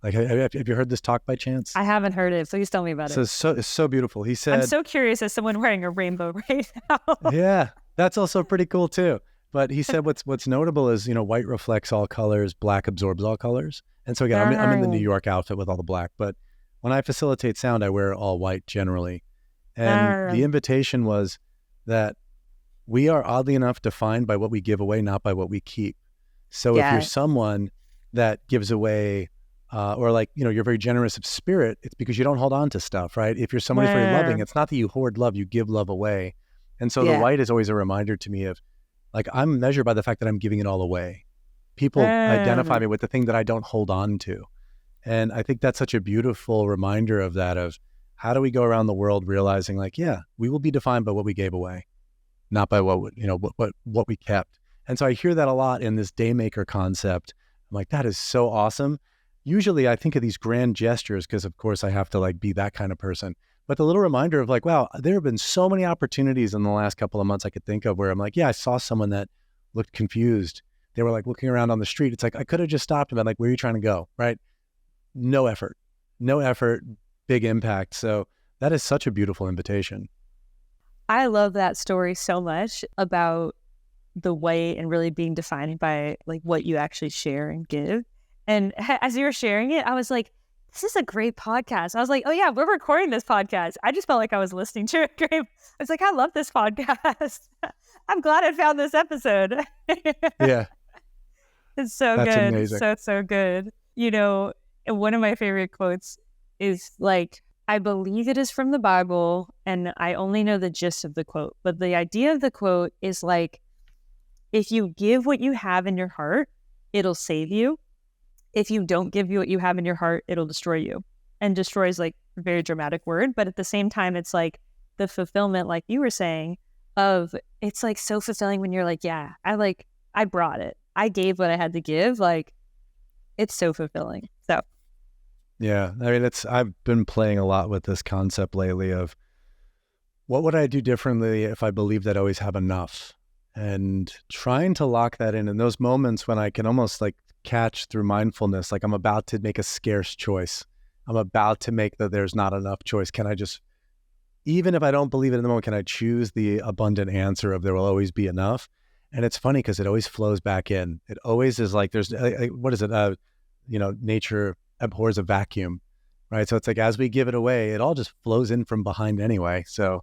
Like, have you heard this talk by chance? I haven't heard it. Please tell me about it. It's so beautiful. He said, I'm so curious as someone wearing a rainbow right now. Yeah, that's also pretty cool too. But he said what's notable is, white reflects all colors, black absorbs all colors. And so again, I'm in the New York outfit with all the black, but when I facilitate sound, I wear all white generally. And the invitation was that we are oddly enough defined by what we give away, not by what we keep. So if you're someone that gives away, or like, you're very generous of spirit, it's because you don't hold on to stuff, right? If you're somebody very loving, it's not that you hoard love, you give love away. And so the Yeah. white is always a reminder to me of like, I'm measured by the fact that I'm giving it all away. People identify Mm. me with the thing that I don't hold on to. And I think that's such a beautiful reminder of that, of how do we go around the world realizing like, yeah, we will be defined by what we gave away, not by what we kept. And so I hear that a lot in this daymaker concept. I'm like, that is so awesome. Usually I think of these grand gestures because of course I have to like be that kind of person. But the little reminder of like, wow, there have been so many opportunities in the last couple of months I could think of where I'm like, yeah, I saw someone that looked confused. They were like looking around on the street. It's like, I could have just stopped and been like, where are you trying to go? Right? No effort, big impact. So that is such a beautiful invitation. I love that story so much about the way and really being defined by like what you actually share and give. And as you were sharing it, I was like, this is a great podcast. I was like, oh yeah, we're recording this podcast. I just felt like I was listening to it. I was like, I love this podcast. I'm glad I found this episode. Yeah, It's so that's good. amazing. So good. And one of my favorite quotes is like, I believe it is from the Bible, and I only know the gist of the quote. But the idea of the quote is like, if you give what you have in your heart, it'll save you. If you don't give you what you have in your heart, it'll destroy you. And destroy is like a very dramatic word, but at the same time, it's like the fulfillment, like you were saying, of it's like so fulfilling when you're like, yeah, I brought it. I gave what I had to give. Like, it's so fulfilling. So Yeah. I mean, I've been playing a lot with this concept lately of what would I do differently if I believed I'd always have enough, and trying to lock that in those moments when I can almost like catch through mindfulness, like I'm about to make a scarce choice. I'm about to make the there's not enough choice. Can I just, even if I don't believe it in the moment, can I choose the abundant answer of there will always be enough? And it's funny because it always flows back in. It always is like there's, what is it? Nature abhors a vacuum, right? So it's like as we give it away, it all just flows in from behind anyway. So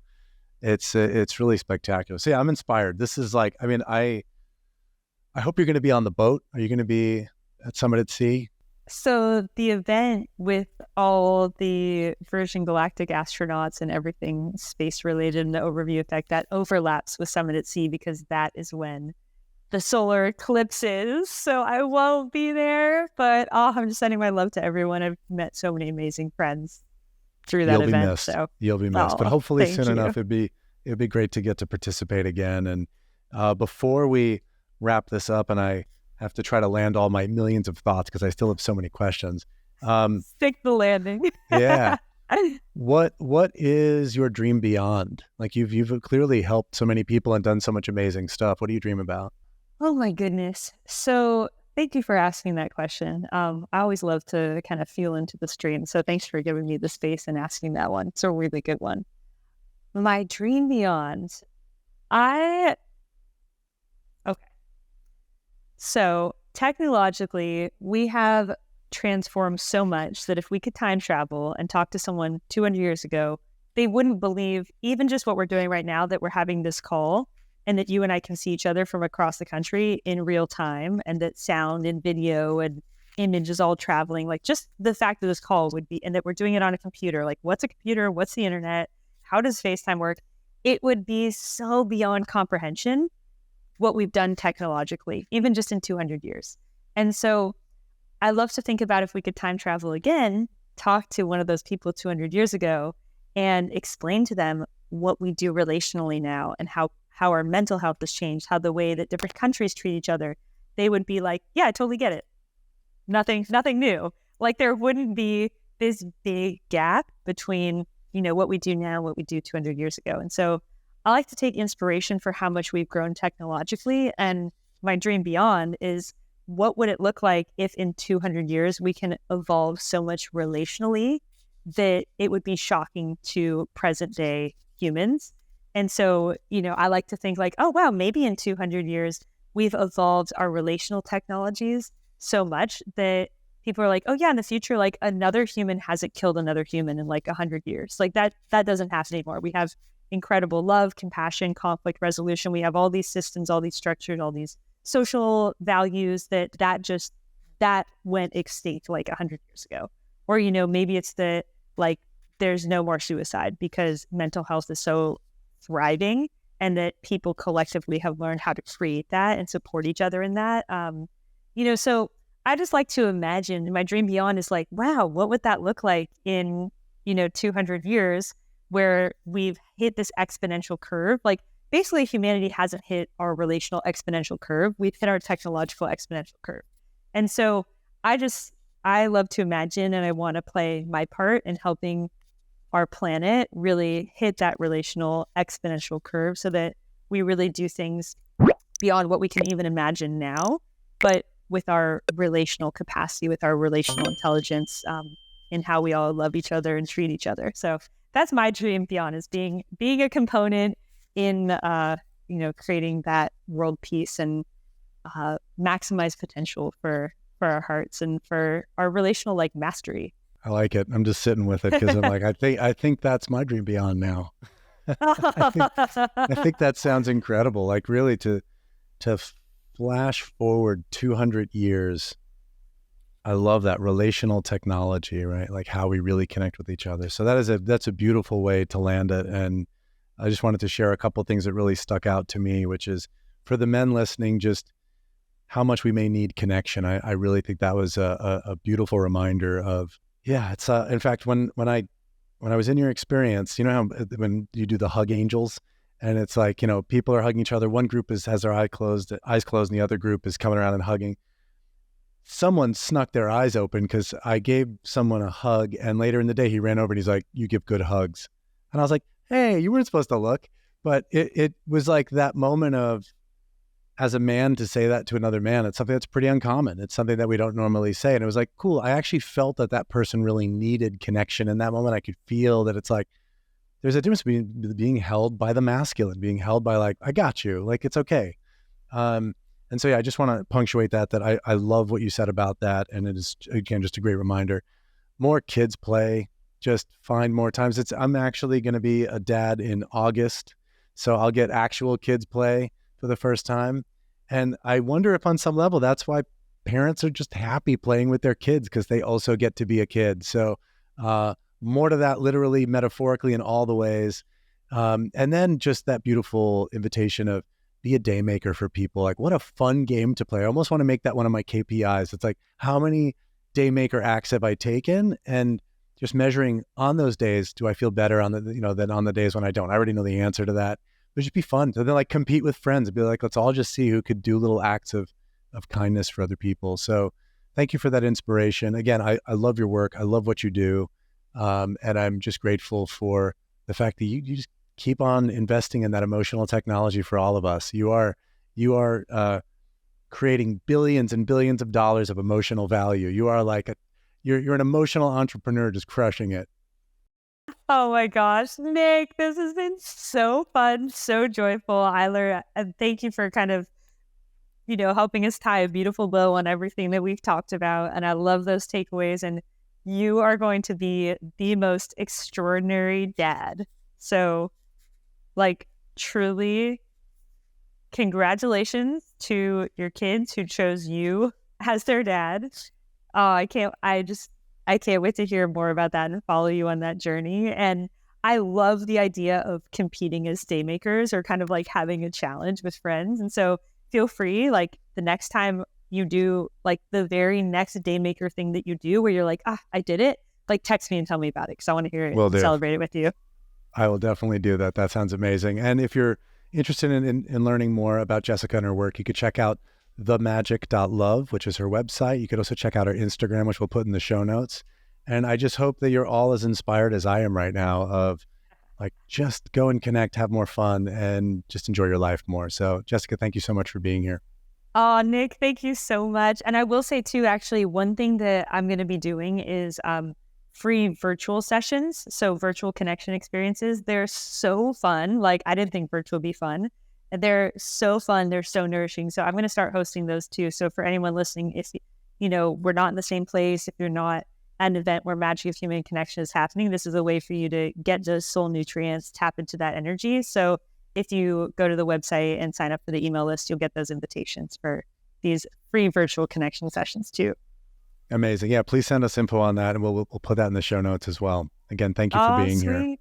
it's really spectacular. So yeah, I'm inspired. This is like, I mean, I hope you're going to be on the boat. Are you going to be at Summit at Sea? So the event with all the Virgin Galactic astronauts and everything space related and the overview effect that overlaps with Summit at Sea because that is when the solar eclipse is. So I won't be there, but I'm just sending my love to everyone. I've met so many amazing friends through that You'll be event. missed. So You'll be missed. But hopefully thank soon you. enough, it'd be great to get to participate again. And before we wrap this up, and I have to try to land all my millions of thoughts because I still have so many questions. Stick the landing. Yeah. What is your dream beyond? Like you've clearly helped so many people and done so much amazing stuff. What do you dream about? Oh my goodness. So thank you for asking that question. I always love to kind of feel into the stream. So thanks for giving me the space and asking that one. It's a really good one. My dream beyond. Okay. So technologically, we have transformed so much that if we could time travel and talk to someone 200 years ago, they wouldn't believe even just what we're doing right now, that we're having this call and that you and I can see each other from across the country in real time, and that sound and video and image is all traveling. Like just the fact of this call would be, and that we're doing it on a computer. Like what's a computer? What's the internet? How does FaceTime work? It would be so beyond comprehension what we've done technologically, even just in 200 years. And so I love to think about if we could time travel again, talk to one of those people 200 years ago and explain to them what we do relationally now and how our mental health has changed, how the way that different countries treat each other. They would be like, yeah, I totally get it. Nothing new. Like there wouldn't be this big gap between, what we do now, what we do 200 years ago. And so I like to take inspiration for how much we've grown technologically. And my dream beyond is, what would it look like if in 200 years we can evolve so much relationally that it would be shocking to present day humans? And so, I like to think like, oh, wow, maybe in 200 years, we've evolved our relational technologies so much that people are like, oh yeah, in the future, like another human hasn't killed another human in like 100 years. Like that doesn't happen anymore. We have incredible love, compassion, conflict resolution. We have all these systems, all these structures, all these social values that went extinct like 100 years ago. Or, maybe it's like there's no more suicide because mental health is so thriving and that people collectively have learned how to create that and support each other in that. So I just like to imagine my dream beyond is like, wow, what would that look like in, 200 years where we've hit this exponential curve? Like basically humanity hasn't hit our relational exponential curve. We've hit our technological exponential curve. And so I love to imagine, and I want to play my part in helping our planet really hit that relational exponential curve so that we really do things beyond what we can even imagine now, but with our relational capacity, with our relational intelligence, in how we all love each other and treat each other. So that's my dream beyond, is being a component in creating that world peace and maximize potential for our hearts and for our relational like mastery. I like it. I'm just sitting with it because I'm like, I think that's my dream beyond now. I think that sounds incredible. Like really to flash forward 200 years. I love that relational technology, right? Like how we really connect with each other. So that's a beautiful way to land it. And I just wanted to share a couple of things that really stuck out to me, which is for the men listening, just how much we may need connection. I really think that was a beautiful reminder of, yeah, it's in fact, when I was in your experience, you know how when you do the hug angels and it's like, people are hugging each other. One group has their eyes closed, and the other group is coming around and hugging. Someone snuck their eyes open because I gave someone a hug, and later in the day he ran over and he's like, "You give good hugs." And I was like, "Hey, you weren't supposed to look." But it was like that moment of, as a man to say that to another man, it's something that's pretty uncommon. It's something that we don't normally say. And it was like, cool. I actually felt that person really needed connection. In that moment, I could feel that it's like, there's a difference between being held by the masculine, being held by like, I got you, like, it's okay. And so, yeah, I just want to punctuate that I love what you said about that. And it is, again, just a great reminder. More kids play, just find more times. I'm actually going to be a dad in August. So I'll get actual kids play for the first time. And I wonder if on some level, that's why parents are just happy playing with their kids, because they also get to be a kid. So more to that, literally, metaphorically, in all the ways. And then just that beautiful invitation of be a day maker for people. Like, what a fun game to play. I almost want to make that one of my KPIs. It's like, how many day maker acts have I taken? And just measuring on those days, do I feel better on than on the days when I don't? I already know the answer to that. It would just be fun to then like compete with friends and be like, let's all just see who could do little acts of kindness for other people. So thank you for that inspiration. Again, I love your work. I love what you do. And I'm just grateful for the fact that you just keep on investing in that emotional technology for all of us. You are creating billions and billions of dollars of emotional value. You are like you're an emotional entrepreneur just crushing it. Oh my gosh, Nick, this has been so fun, so joyful. And thank you for kind of, helping us tie a beautiful bow on everything that we've talked about. And I love those takeaways. And you are going to be the most extraordinary dad. So, like, truly, congratulations to your kids who chose you as their dad. I can't wait to hear more about that and follow you on that journey. And I love the idea of competing as day makers, or kind of like having a challenge with friends. And so feel free, like the next time you do like the very next day maker thing that you do where you're like, I did it, like text me and tell me about it, because I want to hear it and celebrate it with you. I will definitely do that. That sounds amazing. And if you're interested in learning more about Jessica and her work, you could check out themagic.love, which is her website. You could also check out her Instagram, which we'll put in the show notes. And I just hope that you're all as inspired as I am right now of like, just go and connect, have more fun, and just enjoy your life more. So Jessica, thank you so much for being here. Oh, Nick, thank you so much. And I will say too, actually, one thing that I'm going to be doing is free virtual sessions. So virtual connection experiences. They're so fun. Like, I didn't think virtual would be fun. They're so fun. They're so nourishing. So I'm going to start hosting those too. So for anyone listening, if we're not in the same place, if you're not at an event where Magic of Human Connection is happening, this is a way for you to get those soul nutrients, tap into that energy. So if you go to the website and sign up for the email list, you'll get those invitations for these free virtual connection sessions too. Amazing. Yeah, please send us info on that, and we'll put that in the show notes as well. Again, thank you for being here.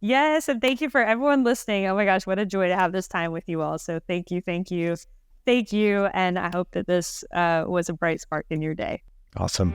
Yes, and thank you for everyone listening. Oh my gosh, what a joy to have this time with you all. So thank you, thank you, thank you. And I hope that this was a bright spark in your day. Awesome.